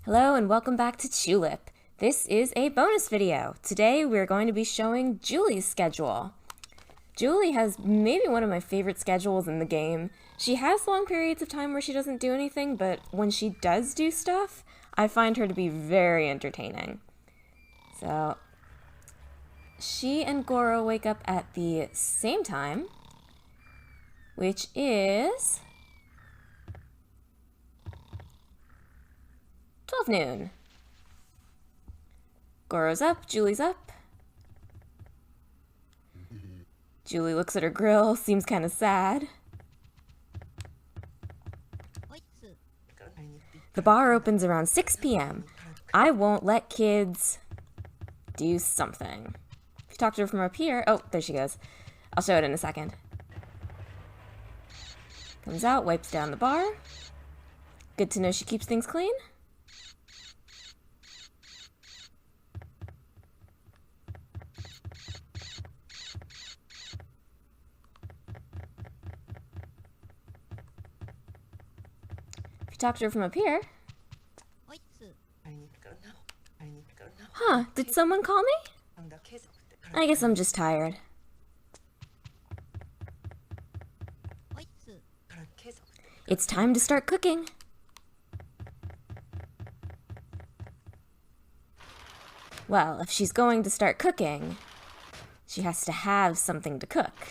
Hello and welcome back to Chulip. This is a bonus video. Today we're going to be showing Julie's schedule. Julie has maybe one of my favorite schedules in the game. She has long periods of time where she doesn't do anything, but when she does do stuff, I find her to be very entertaining. So, she and Goro wake up at the same time, which is 12 noon. Goro's up, Julie's up. Julie looks at her grill, seems kind of sad. The bar opens around 6 p.m. I won't let kids do something. If you talk to her from up here, oh, there she goes. I'll show it in a second. Comes out, wipes down the bar. Good to know she keeps things clean. Talk to her from up here. Huh, did someone call me? I guess I'm just tired. It's time to start cooking. Well, if she's going to start cooking, she has to have something to cook.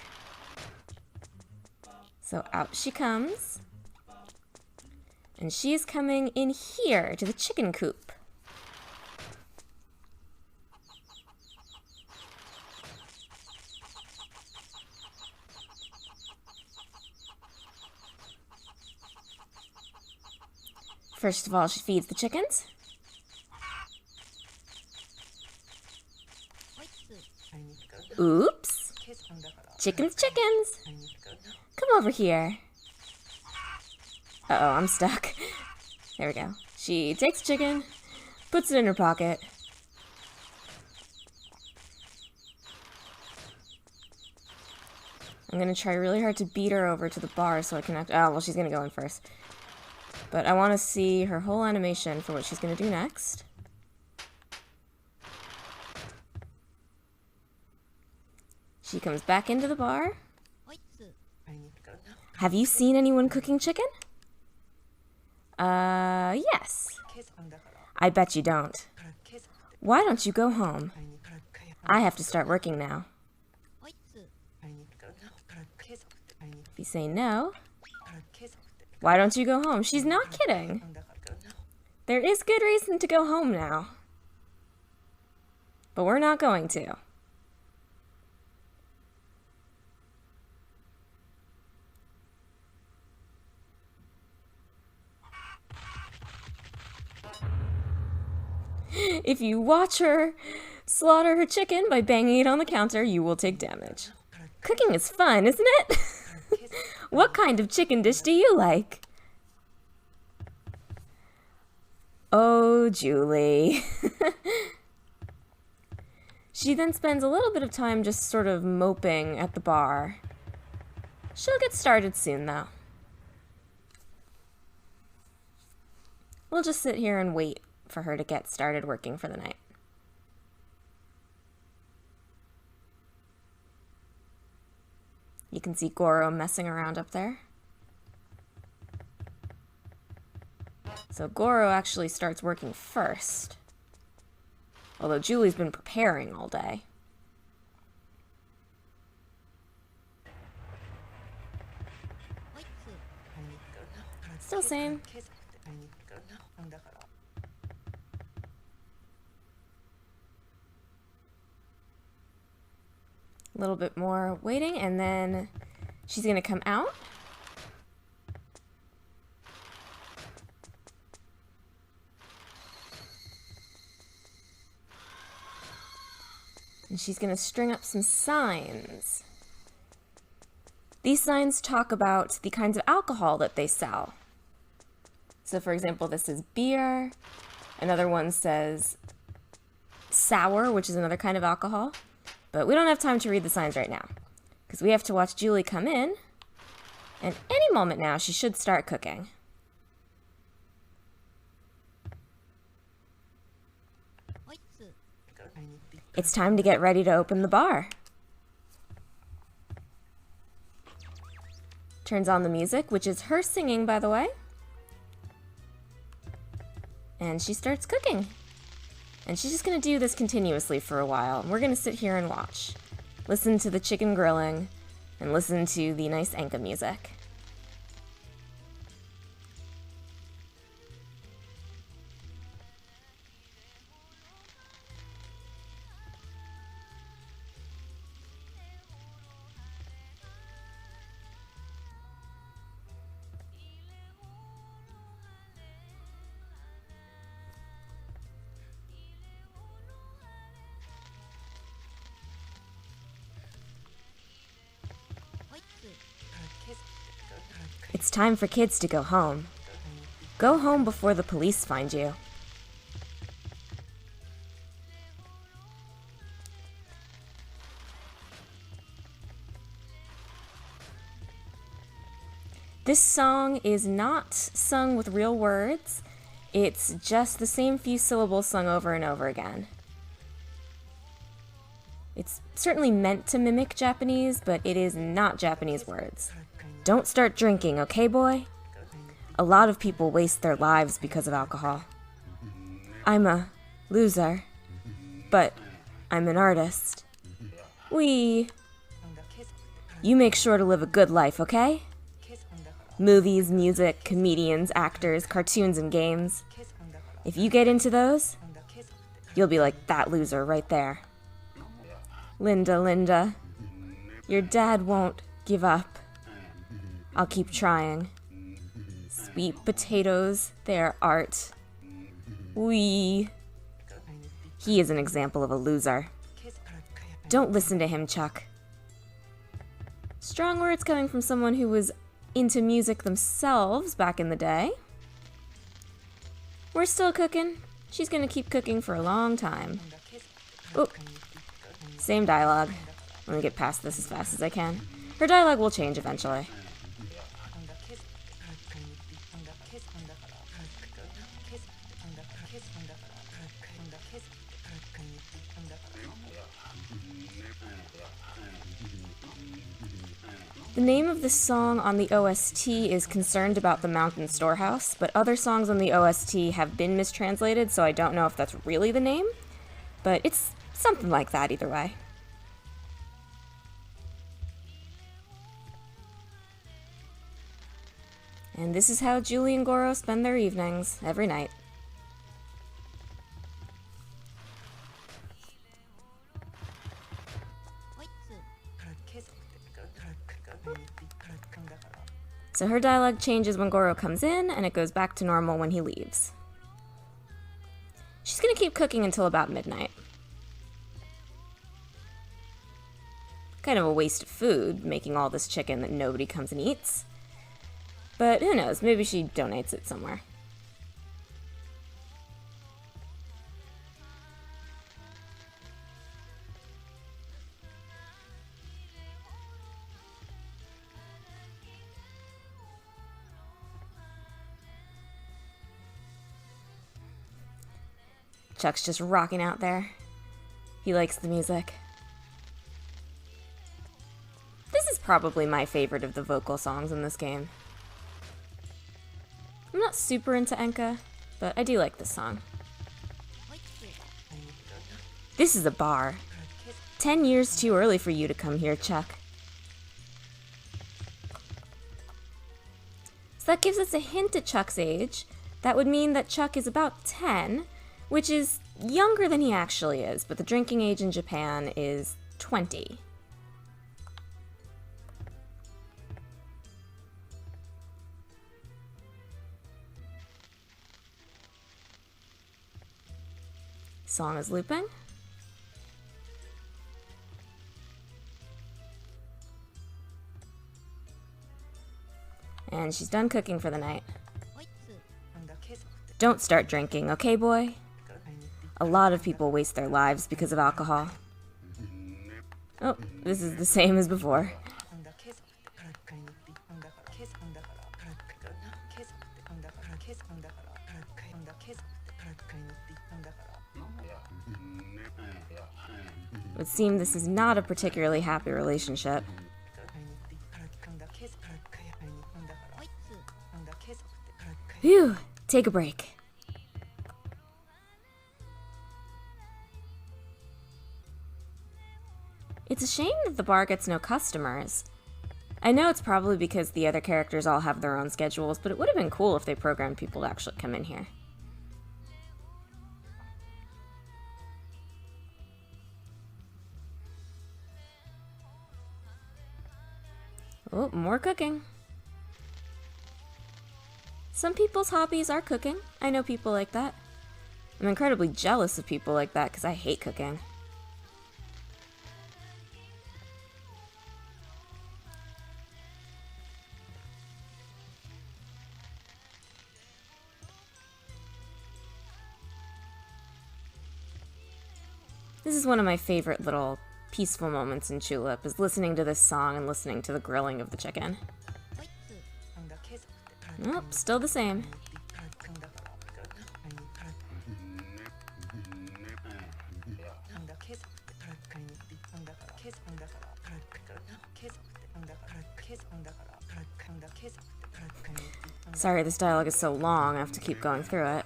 So out she comes. And she's coming in here to the chicken coop. First of all, she feeds the chickens. Oops. Chickens. Come over here. Uh-oh, I'm stuck. There we go. She takes chicken, puts it in her pocket. I'm gonna try really hard to beat her over to the bar so I can act. Oh, well, she's gonna go in first. But I want to see her whole animation for what she's gonna do next. She comes back into the bar. Have you seen anyone cooking chicken? Yes. I bet you don't. Why don't you go home? I have to start working now. If you say no, why don't you go home? She's not kidding. There is good reason to go home now. But we're not going to. If you watch her slaughter her chicken by banging it on the counter, you will take damage. Cooking is fun, isn't it? What kind of chicken dish do you like? Oh, Julie. She then spends a little bit of time just sort of moping at the bar. She'll get started soon, though. We'll just sit here and wait for her to get started working for the night. You can see Goro messing around up there. So Goro actually starts working first, although Julie's been preparing all day. Still same. A little bit more waiting, and then she's gonna come out. And she's gonna string up some signs. These signs talk about the kinds of alcohol that they sell. So for example, this is beer. Another one says sour, which is another kind of alcohol. But we don't have time to read the signs right now, because we have to watch Julie come in, and any moment now she should start cooking. It's time to get ready to open the bar. Turns on the music, which is her singing, by the way. And she starts cooking. And she's just gonna do this continuously for a while. We're gonna sit here and watch. Listen to the chicken grilling, and listen to the nice enka music. It's time for kids to go home. Go home before the police find you. This song is not sung with real words. It's just the same few syllables sung over and over again. It's certainly meant to mimic Japanese, but it is not Japanese words. Don't start drinking, okay, boy? A lot of people waste their lives because of alcohol. I'm a loser, but I'm an artist. You make sure to live a good life, okay? Movies, music, comedians, actors, cartoons, and games. If you get into those, you'll be like that loser right there. Linda, your dad won't give up. I'll keep trying. Sweet potatoes, they're art. He is an example of a loser. Don't listen to him, Chuck. Strong words coming from someone who was into music themselves back in the day. We're still cooking. She's gonna keep cooking for a long time. Oop. Same dialogue. Let me get past this as fast as I can. Her dialogue will change eventually. The name of the song on the OST is Concerned About the Mountain Storehouse, but other songs on the OST have been mistranslated, so I don't know if that's really the name, but it's something like that either way. And this is how Julie and Goro spend their evenings, every night. So her dialogue changes when Goro comes in, and it goes back to normal when he leaves. She's gonna keep cooking until about midnight. Kind of a waste of food, making all this chicken that nobody comes and eats. But who knows, maybe she donates it somewhere. Chuck's just rocking out there. He likes the music. This is probably my favorite of the vocal songs in this game. I'm not super into enka, but I do like this song. This is a bar. 10 years too early for you to come here, Chuck. So that gives us a hint at Chuck's age. That would mean that Chuck is about 10, which is younger than he actually is, but the drinking age in Japan is 20. Song is looping. And she's done cooking for the night. Don't start drinking, okay, boy? A lot of people waste their lives because of alcohol. Oh, this is the same as before. It would seem this is not a particularly happy relationship. Phew, take a break. It's a shame that the bar gets no customers. I know it's probably because the other characters all have their own schedules, but it would have been cool if they programmed people to actually come in here. Oh, more cooking. Some people's hobbies are cooking. I know people like that. I'm incredibly jealous of people like that because I hate cooking. This is one of my favorite little peaceful moments in Chulip, is listening to this song and listening to the grilling of the chicken. Nope, still the same. Sorry, this dialogue is so long, I have to keep going through it.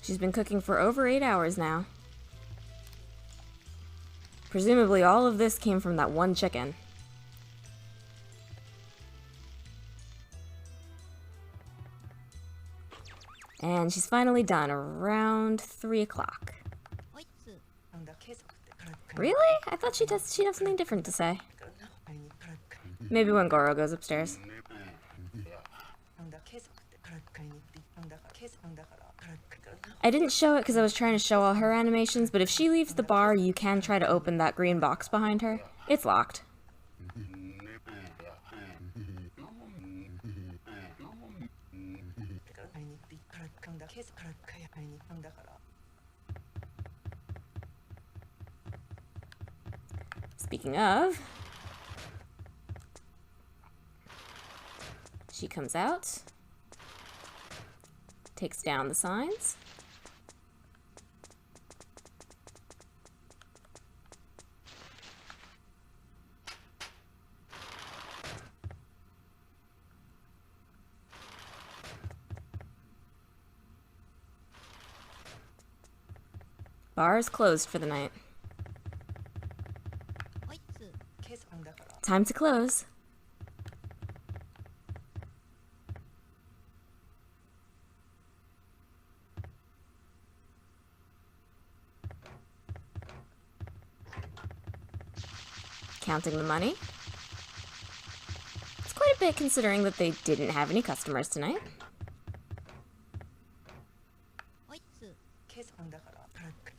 She's been cooking for over 8 hours now. Presumably all of this came from that one chicken. And she's finally done around 3 o'clock. Really? I thought she'd have something different to say. Maybe when Goro goes upstairs. I didn't show it because I was trying to show all her animations, but if she leaves the bar, you can try to open that green box behind her. It's locked. Speaking of, she comes out, takes down the signs. Bar is closed for the night. Time to close. Counting the money. It's quite a bit considering that they didn't have any customers tonight.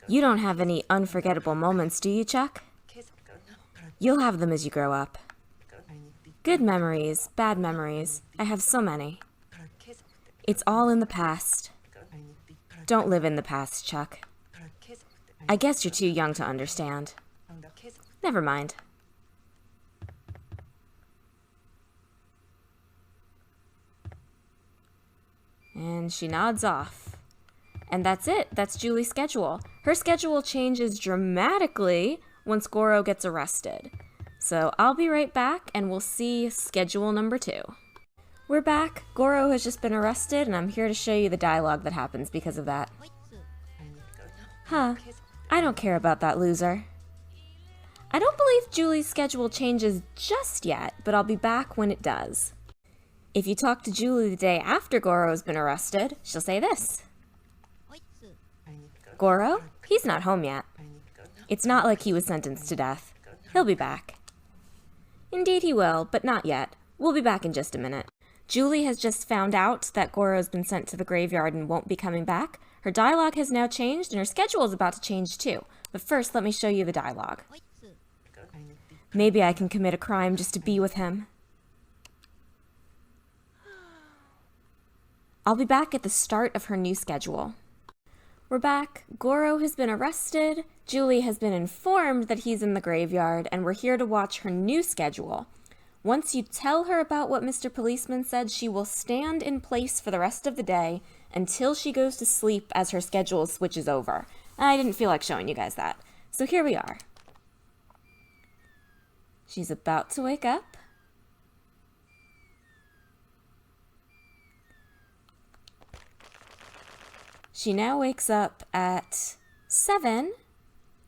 You don't have any unforgettable moments, do you, Chuck? You'll have them as you grow up. Good memories, bad memories. I have so many. It's all in the past. Don't live in the past, Chuck. I guess you're too young to understand. Never mind. And she nods off. And that's it. That's Julie's schedule. Her schedule changes dramatically once Goro gets arrested. So I'll be right back and we'll see schedule number 2. We're back. Goro has just been arrested and I'm here to show you the dialogue that happens because of that. Huh. I don't care about that loser. I don't believe Julie's schedule changes just yet, but I'll be back when it does. If you talk to Julie the day after Goro's been arrested, she'll say this. Goro? He's not home yet. It's not like he was sentenced to death. He'll be back. Indeed he will, but not yet. We'll be back in just a minute. Julie has just found out that Goro's been sent to the graveyard and won't be coming back. Her dialogue has now changed and her schedule is about to change too. But first, let me show you the dialogue. Maybe I can commit a crime just to be with him. I'll be back at the start of her new schedule. We're back. Goro has been arrested. Julie has been informed that he's in the graveyard, and we're here to watch her new schedule. Once you tell her about what Mr. Policeman said, she will stand in place for the rest of the day until she goes to sleep as her schedule switches over. I didn't feel like showing you guys that. So here we are. She's about to wake up. She now wakes up at 7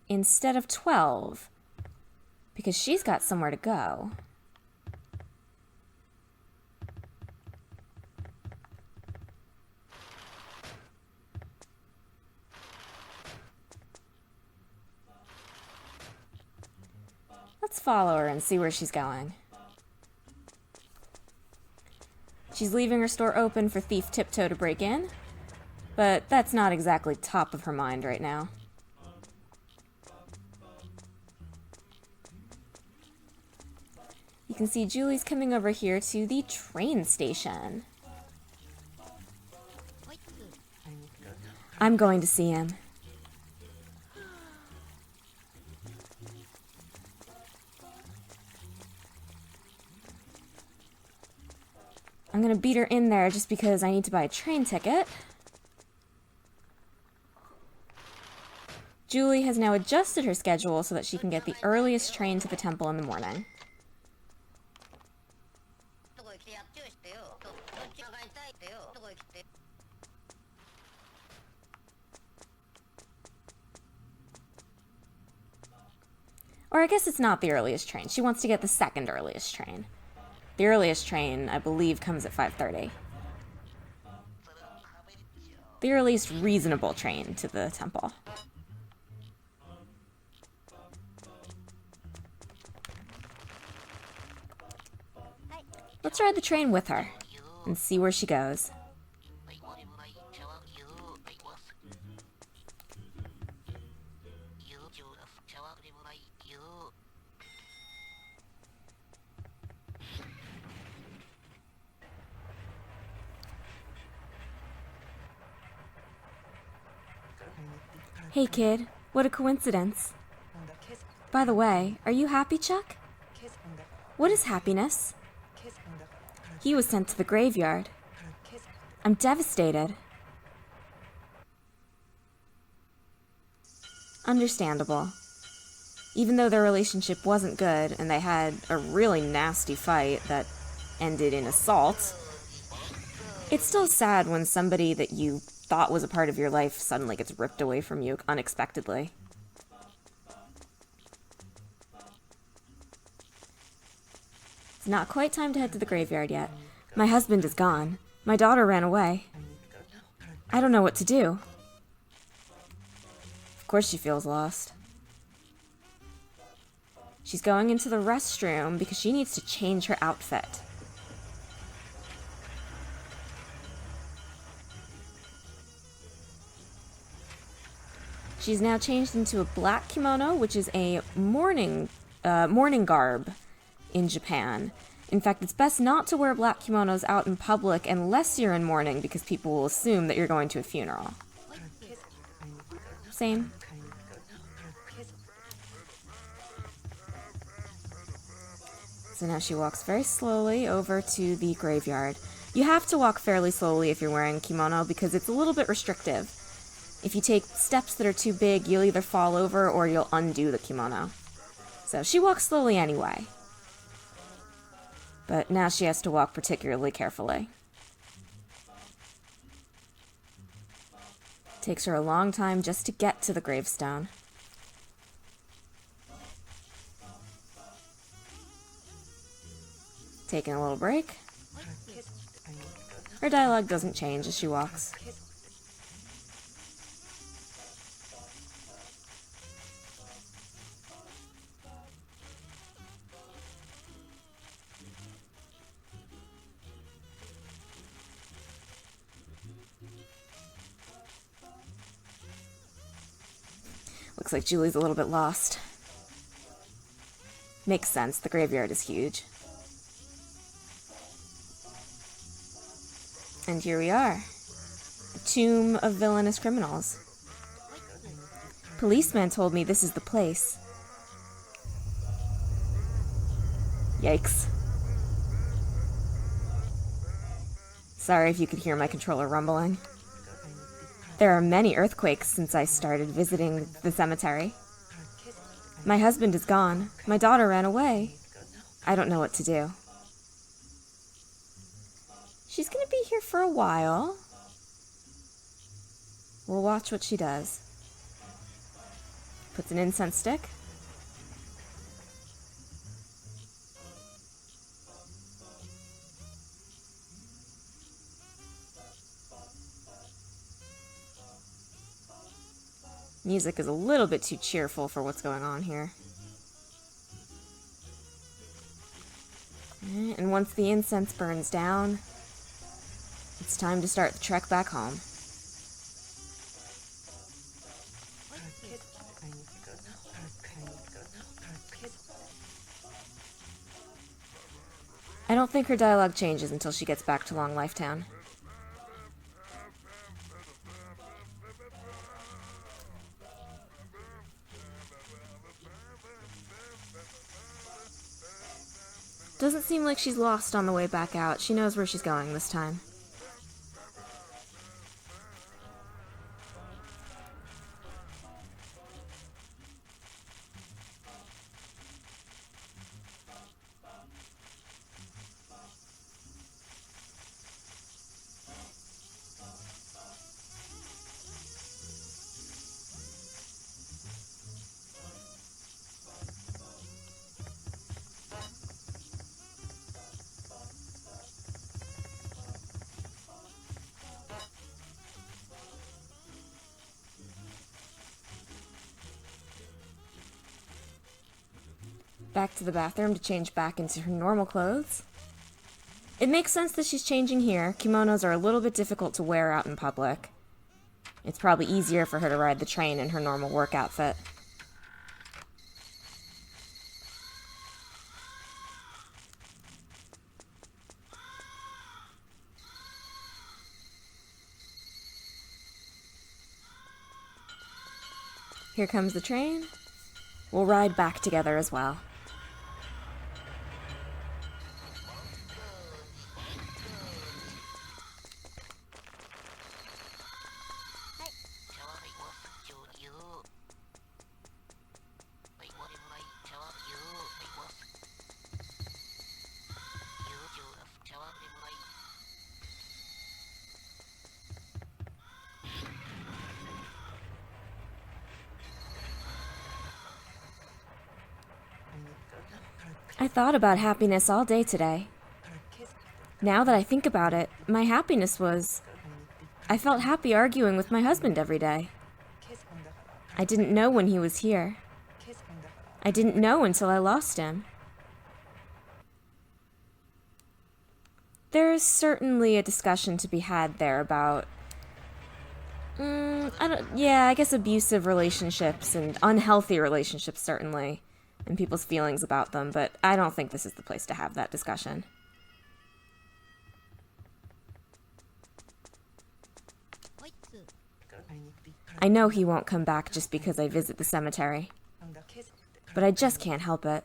instead of 12 because she's got somewhere to go. Let's follow her and see where she's going. She's leaving her store open for Thief Tiptoe to break in, but that's not exactly top of her mind right now. You can see Julie's coming over here to the train station. I'm going to see him. I'm gonna beat her in there just because I need to buy a train ticket. Julie has now adjusted her schedule so that she can get the earliest train to the temple in the morning. Or I guess it's not the earliest train. She wants to get the second earliest train. The earliest train, I believe, comes at 5:30. The earliest reasonable train to the temple. Let's ride the train with her and see where she goes. Hey kid, what a coincidence. By the way, are you happy, Chuck? What is happiness? He was sent to the graveyard. I'm devastated. Understandable. Even though their relationship wasn't good and they had a really nasty fight that ended in assault, it's still sad when somebody that you thought was a part of your life suddenly gets ripped away from you unexpectedly. It's not quite time to head to the graveyard yet. My husband is gone. My daughter ran away. I don't know what to do. Of course she feels lost. She's going into the restroom because she needs to change her outfit. She's now changed into a black kimono, which is a mourning garb in Japan. In fact, it's best not to wear black kimonos out in public unless you're in mourning because people will assume that you're going to a funeral. Same. So now she walks very slowly over to the graveyard. You have to walk fairly slowly if you're wearing a kimono because it's a little bit restrictive. If you take steps that are too big, you'll either fall over or you'll undo the kimono. So she walks slowly anyway. But now she has to walk particularly carefully. Takes her a long time just to get to the gravestone. Taking a little break. Her dialogue doesn't change as she walks. Looks like Julie's a little bit lost. Makes sense, the graveyard is huge. And here we are. A tomb of villainous criminals. Policeman told me this is the place. Yikes. Sorry if you could hear my controller rumbling. There are many earthquakes since I started visiting the cemetery. My husband is gone. My daughter ran away. I don't know what to do. She's gonna be here for a while. We'll watch what she does. Puts an incense stick. Music is a little bit too cheerful for what's going on here. And once the incense burns down, it's time to start the trek back home. I don't think her dialogue changes until she gets back to Long Life Town. Doesn't seem like she's lost on the way back out. She knows where she's going this time. Back to the bathroom to change back into her normal clothes. It makes sense that she's changing here. Kimonos are a little bit difficult to wear out in public. It's probably easier for her to ride the train in her normal work outfit. Here comes the train. We'll ride back together as well. I thought about happiness all day today. Now that I think about it, my happiness was... I felt happy arguing with my husband every day. I didn't know when he was here. I didn't know until I lost him. There is certainly a discussion to be had there about... I guess abusive relationships and unhealthy relationships, certainly. And people's feelings about them, but I don't think this is the place to have that discussion. I know he won't come back just because I visit the cemetery, but I just can't help it.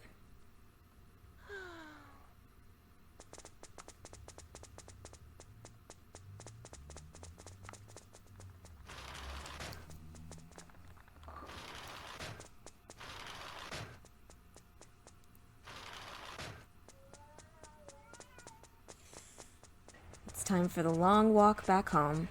Time for the long walk back home.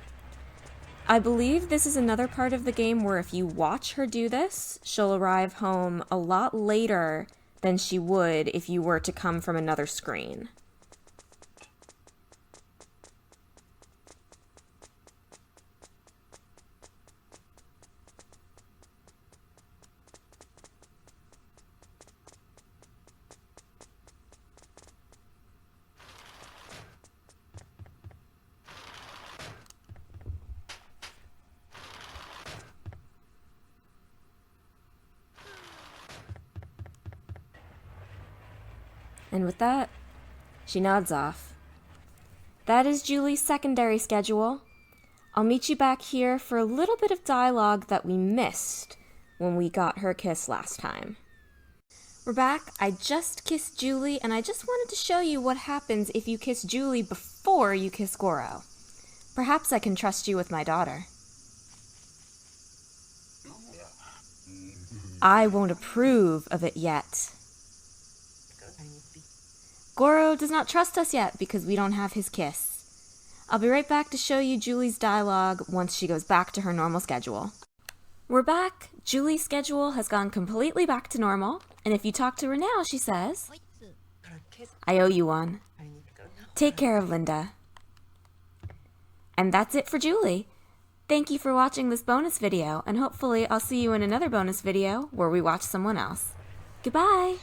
I believe this is another part of the game where if you watch her do this, she'll arrive home a lot later than she would if you were to come from another screen. And with that, she nods off. That is Julie's secondary schedule. I'll meet you back here for a little bit of dialogue that we missed when we got her kiss last time. We're back. I just kissed Julie, and I just wanted to show you what happens if you kiss Julie before you kiss Goro. Perhaps I can trust you with my daughter. I won't approve of it yet. Goro does not trust us yet because we don't have his kiss. I'll be right back to show you Julie's dialogue once she goes back to her normal schedule. We're back. Julie's schedule has gone completely back to normal, and if you talk to her now, she says, "I owe you one. Take care of Linda." And that's it for Julie. Thank you for watching this bonus video, and hopefully I'll see you in another bonus video where we watch someone else. Goodbye!